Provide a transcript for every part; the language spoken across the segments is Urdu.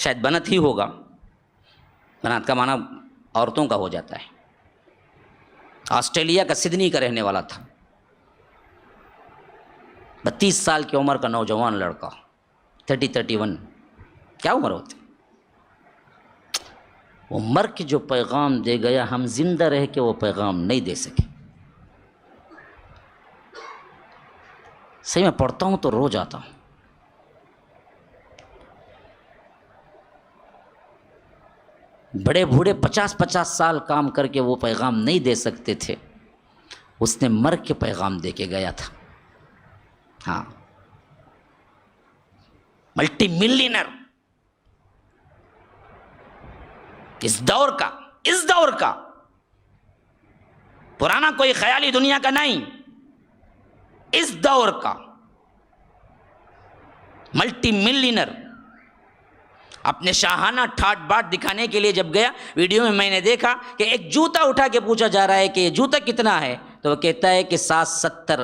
شاید بنت ہی ہوگا، بنات کا معنی عورتوں کا ہو جاتا ہے، آسٹریلیا کا سڈنی کا رہنے والا تھا، 32 سال کی عمر کا نوجوان لڑکا، 31 کیا عمر ہوتی، وہ مر کے جو پیغام دے گیا، ہم زندہ رہ کے وہ پیغام نہیں دے سکے۔ صحیح میں پڑھتا ہوں تو رو جاتا ہوں۔ بڑے بوڑھے 50 سال کام کر کے وہ پیغام نہیں دے سکتے تھے، اس نے مر کے پیغام دے کے گیا تھا۔ ہاں، ملٹی ملینر اس دور کا پرانا کوئی خیالی دنیا کا نہیں، اس دور کا ملٹی ملینر اپنے شاہانہ ٹھاٹ باٹ دکھانے کے لیے جب گیا، ویڈیو میں نے دیکھا کہ ایک جوتا اٹھا کے پوچھا جا رہا ہے کہ یہ جوتا کتنا ہے، تو وہ کہتا ہے کہ $700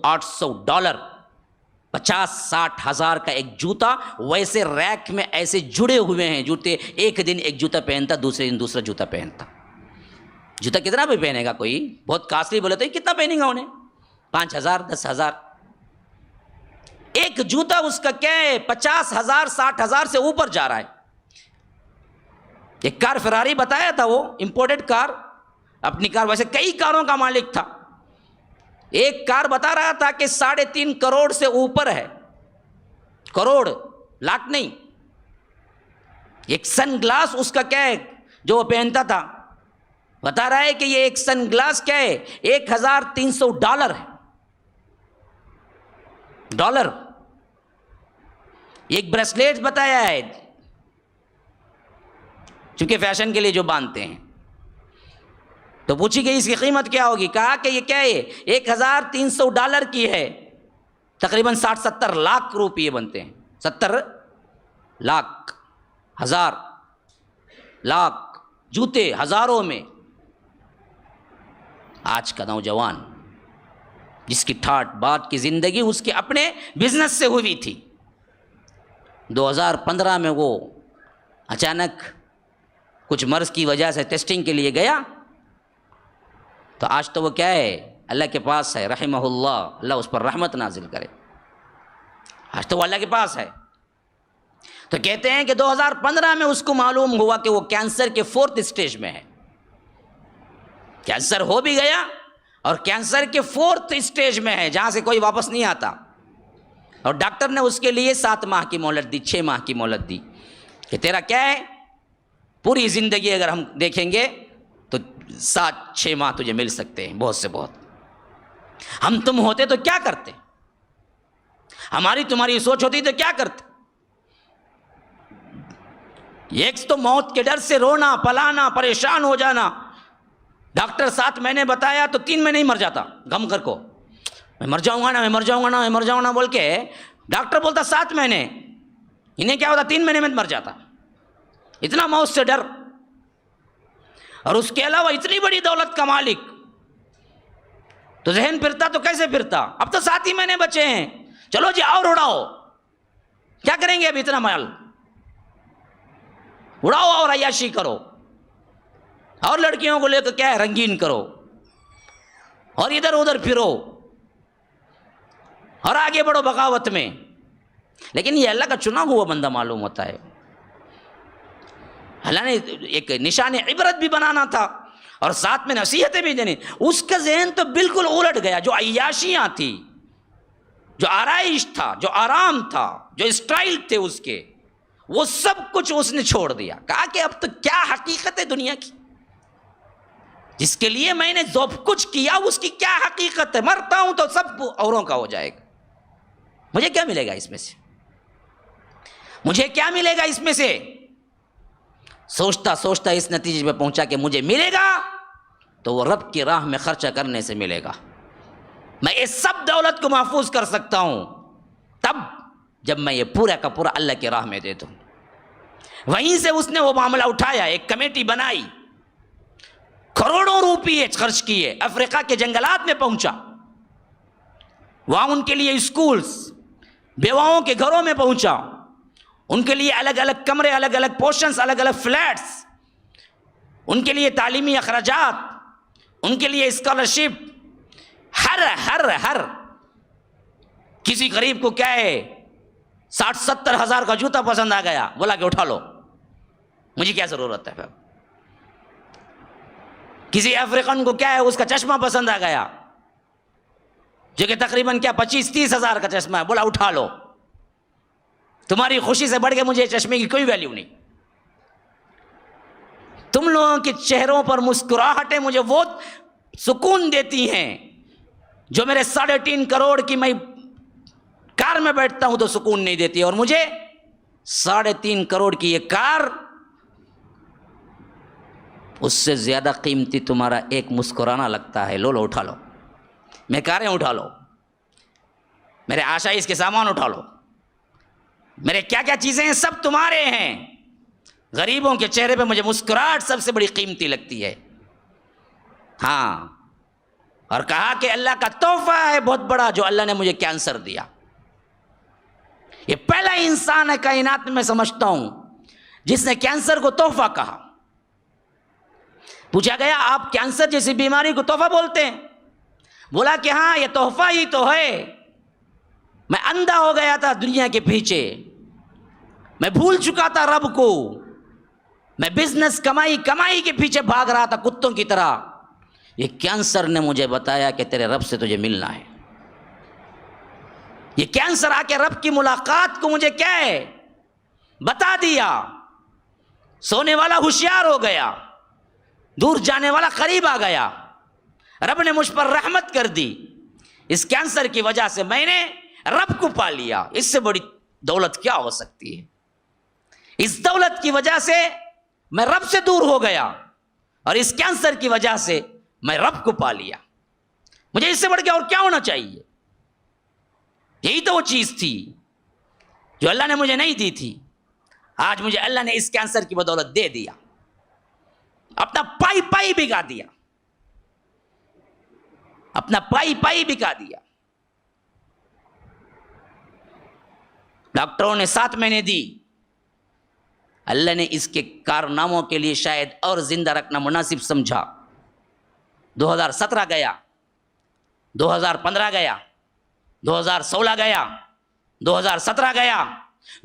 $800 50-60 ہزار کا ایک جوتا، ویسے ریک میں ایسے جڑے ہوئے ہیں جوتے، ایک دن ایک جوتا پہنتا، دوسرے دن دوسرا جوتا پہنتا۔ جوتا کتنا بھی پہنے گا، کوئی بہت کاسٹلی بولے تو کتنا پہنے گا انہیں، 5,000 10,000، ایک جوتا اس کا کیا ہے 50,000 60,000 سے اوپر جا رہا ہے۔ ایک کار فراری بتایا تھا، وہ امپورٹڈ کار، اپنی کار، ویسے کئی کاروں کا مالک تھا، ایک کار بتا رہا تھا کہ 3.5 کروڑ سے اوپر ہے، کروڑ لاکھ نہیں۔ ایک سن گلاس اس کا کیا ہے جو وہ پہنتا تھا، بتا رہا ہے کہ یہ ایک سن گلاس کیا ہے $1,300 ہے، ڈالر۔ ایک بریسلیٹ بتایا ہے، چونکہ فیشن کے لیے جو باندھتے ہیں، تو پوچھی گئی اس کی قیمت کیا ہوگی، کہا کہ یہ کیا ہے $1,300 کی ہے، تقریباً 60-70 لاکھ روپئے بنتے ہیں، 70 لاکھ، 1000 لاکھ جوتے ہزاروں میں۔ آج کا نوجوان جس کی ٹھاٹ بات کی زندگی اس کے اپنے بزنس سے ہوئی تھی، 2015 میں وہ اچانک کچھ مرض کی وجہ سے ٹیسٹنگ کے لیے گیا، تو آج تو وہ کیا ہے اللہ کے پاس ہے، رحمہ اللہ، اللہ اس پر رحمت نازل کرے، آج تو وہ اللہ کے پاس ہے۔ تو کہتے ہیں کہ 2015 میں اس کو معلوم ہوا کہ وہ کینسر کے 4تھ اسٹیج میں ہے، کینسر ہو بھی گیا اور کینسر کے 4تھ اسٹیج میں ہے، جہاں سے کوئی واپس نہیں آتا، اور ڈاکٹر نے اس کے لیے 7 ماہ کی مہلت دی، 6 ماہ کی مہلت دی کہ تیرا کیا ہے پوری زندگی اگر ہم دیکھیں گے تو 7-6 ماہ تجھے مل سکتے ہیں، بہت سے بہت۔ ہم تم ہوتے تو کیا کرتے، ہماری تمہاری سوچ ہوتی تو کیا کرتے؟ ایک تو موت کے ڈر سے رونا پلانا پریشان ہو جانا، ڈاکٹر 7 مہینے بتایا تو 3 مہینے ہی مر جاتا غم کر کو، میں مر جاؤں گا نا، میں مر جاؤں گا نا، میں مر جاؤں گا نا بول کے ڈاکٹر بولتا 7 مہینے، انہیں کیا ہوتا 3 مہینے میں مر جاتا، اتنا موت سے ڈر۔ اور اس کے علاوہ اتنی بڑی دولت کا مالک، تو ذہن پھرتا تو کیسے پھرتا، اب تو 7 ہی مہینے بچے ہیں، چلو جی اور اڑاؤ، کیا کریں گے اب اتنا مال، اڑاؤ اور عیاشی کرو، اور لڑکیوں کو لے کر کیا ہے رنگین کرو، اور ادھر ادھر پھرو، اور آگے بڑھو بغاوت میں۔ لیکن یہ اللہ کا چنا ہوا بندہ معلوم ہوتا ہے، اللہ نے ایک نشان عبرت بھی بنانا تھا اور ساتھ میں نصیحتیں بھی دینی، اس کا ذہن تو بالکل الٹ گیا، جو عیاشیاں تھی، جو آرائش تھا، جو آرام تھا، جو اسٹائل تھے اس کے، وہ سب کچھ اس نے چھوڑ دیا، کہا کہ اب تو کیا حقیقت ہے دنیا کی، جس کے لیے میں نے جو کچھ کیا اس کی کیا حقیقت ہے، مرتا ہوں تو سب اوروں کا ہو جائے گا، مجھے کیا ملے گا اس میں سے، مجھے کیا ملے گا اس میں سے؟ سوچتا سوچتا اس نتیجے پہ پہنچا کہ مجھے ملے گا تو وہ رب کی راہ میں خرچہ کرنے سے ملے گا، میں اس سب دولت کو محفوظ کر سکتا ہوں تب جب میں یہ پورا کا پورا اللہ کی راہ میں دے دوں۔ وہیں سے اس نے وہ معاملہ اٹھایا، ایک کمیٹی بنائی، کروڑوں روپئے خرچ کیے، افریقہ کے جنگلات میں پہنچا، وہاں ان کے لیے اسکولز، بیواؤں کے گھروں میں پہنچا، ان کے لیے الگ الگ کمرے، الگ الگ پورشنز، الگ الگ فلیٹس، ان کے لیے تعلیمی اخراجات، ان کے لیے اسکالرشپ، ہر کسی غریب کو کیا ہے 60-70 ہزار کا جوتا پسند آ گیا، بولا کہ اٹھا لو، مجھے کیا ضرورت ہے پھر۔ کسی افریقن کو کیا ہے اس کا چشمہ پسند آ گیا جو کہ تقریباً کیا 25-30 ہزار کا چشمہ ہے، بولا اٹھا لو، تمہاری خوشی سے بڑھ کے مجھے چشمے کی کوئی ویلیو نہیں۔ تم لوگوں کے چہروں پر مسکراہٹیں مجھے وہ سکون دیتی ہیں جو میرے 3.5 کروڑ کی میں کار میں بیٹھتا ہوں تو سکون نہیں دیتی، اور مجھے 3.5 کروڑ کی یہ کار اس سے زیادہ قیمتی تمہارا ایک مسکرانا لگتا ہے۔ لو اٹھا لو، میں کاریں اٹھا لو، میرے آشائش کے سامان اٹھا لو، میرے کیا کیا چیزیں ہیں سب تمہارے ہیں۔ غریبوں کے چہرے پہ مجھے مسکراہٹ سب سے بڑی قیمتی لگتی ہے۔ ہاں، اور کہا کہ اللہ کا تحفہ ہے بہت بڑا جو اللہ نے مجھے کینسر دیا۔ یہ پہلا انسان ہے کائنات میں سمجھتا ہوں جس نے کینسر کو تحفہ کہا۔ پوچھا گیا آپ کینسر جیسی بیماری کو تحفہ بولتے ہیں؟ بولا کہ ہاں یہ تحفہ ہی تو ہے، میں اندھا ہو گیا تھا دنیا کے پیچھے، میں بھول چکا تھا رب کو، میں بزنس کمائی کے پیچھے بھاگ رہا تھا کتوں کی طرح، یہ کینسر نے مجھے بتایا کہ تیرے رب سے تجھے ملنا ہے۔ یہ کینسر آ کے رب کی ملاقات کو مجھے کیا ہے بتا دیا۔ سونے والا ہوشیار ہو گیا، دور جانے والا قریب آ گیا، رب نے مجھ پر رحمت کر دی۔ اس کینسر کی وجہ سے میں نے رب کو پا لیا، اس سے بڑی دولت کیا ہو سکتی ہے؟ اس دولت کی وجہ سے میں رب سے دور ہو گیا، اور اس کینسر کی وجہ سے میں رب کو پا لیا، مجھے اس سے بڑھ کے اور کیا ہونا چاہیے؟ یہی تو وہ چیز تھی جو اللہ نے مجھے نہیں دی تھی، آج مجھے اللہ نے اس کینسر کی بدولت دے دیا، اپنا پائی بکا دیا، اپنا پائی بکا دیا۔ ڈاکٹروں نے 7 مہینے دی، اللہ نے اس کے کارناموں کے لیے شاید اور زندہ رکھنا مناسب سمجھا۔ 2017 گیا، 2015 گیا، 2016 گیا، 2017 گیا،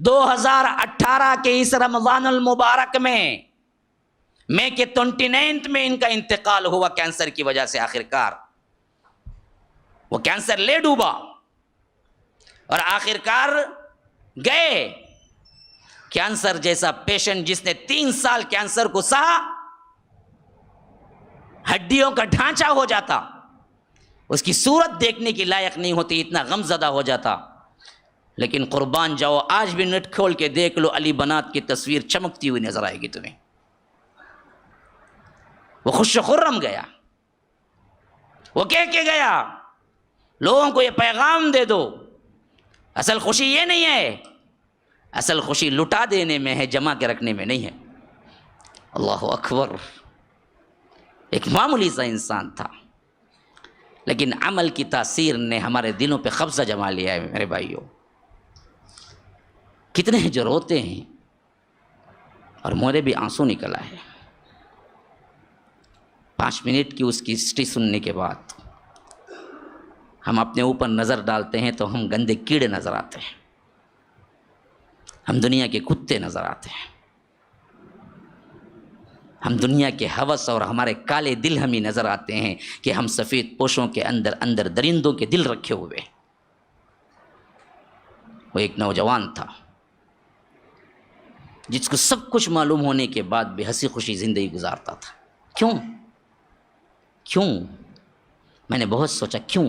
2018 کے اس رمضان المبارک میں کے 29 میں ان کا انتقال ہوا کینسر کی وجہ سے۔ آخرکار وہ کینسر لے ڈوبا اور آخرکار گئے۔ کینسر جیسا پیشنٹ جس نے 3 سال کینسر کو سہا، ہڈیوں کا ڈھانچہ ہو جاتا، اس کی صورت دیکھنے کی لائق نہیں ہوتی، اتنا غم زدہ ہو جاتا، لیکن قربان جاؤ آج بھی نیٹ کھول کے دیکھ لو، علی بنات کی تصویر چمکتی ہوئی نظر آئے گی تمہیں۔ وہ خوش و خرم گیا، وہ کہہ کے گیا لوگوں کو یہ پیغام دے دو، اصل خوشی یہ نہیں ہے، اصل خوشی لٹا دینے میں ہے، جمع کے رکھنے میں نہیں ہے۔ اللہ اکبر۔ ایک معمولی سا انسان تھا، لیکن عمل کی تاثیر نے ہمارے دلوں پہ قبضہ جما لیا ہے۔ میرے بھائیوں، کتنے ہیں جو روتے ہیں، اور مورے بھی آنسو نکل آئے 5 منٹ کی اس کی ہسٹری سننے کے بعد۔ ہم اپنے اوپر نظر ڈالتے ہیں تو ہم گندے کیڑے نظر آتے ہیں، ہم دنیا کے کتے نظر آتے ہیں، ہم دنیا کے ہوس اور ہمارے کالے دل ہمیں نظر آتے ہیں کہ ہم سفید پوشوں کے اندر درندوں کے دل رکھے ہوئے۔ وہ ایک نوجوان تھا جس کو سب کچھ معلوم ہونے کے بعد بھی ہنسی خوشی زندگی گزارتا تھا۔ کیوں؟ میں نے بہت سوچا کیوں،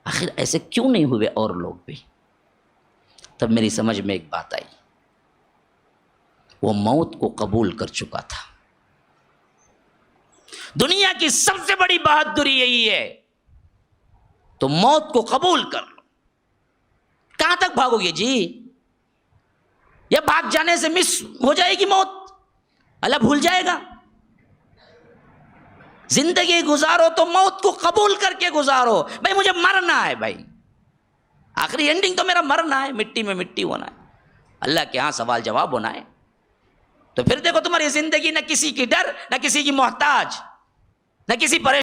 آخر ایسے کیوں نہیں ہوئے اور لوگ بھی؟ تب میری سمجھ میں ایک بات آئی، وہ موت کو قبول کر چکا تھا۔ دنیا کی سب سے بڑی بہادری یہی ہے، تو موت کو قبول کر لو۔ کہاں تک بھاگو گے جی؟ یا بھاگ جانے سے مس ہو جائے گی موت، اللہ بھول جائے گا؟ زندگی گزارو تو موت کو قبول کر کے گزارو۔ بھائی مجھے مرنا ہے بھائی، آخری اینڈنگ تو میرا مرنا ہے، مٹی میں مٹی ہونا ہے، اللہ کے ہاں سوال جواب ہونا ہے۔ تو پھر دیکھو تمہاری زندگی نہ کسی کی ڈر، نہ کسی کی محتاج، نہ کسی پریشان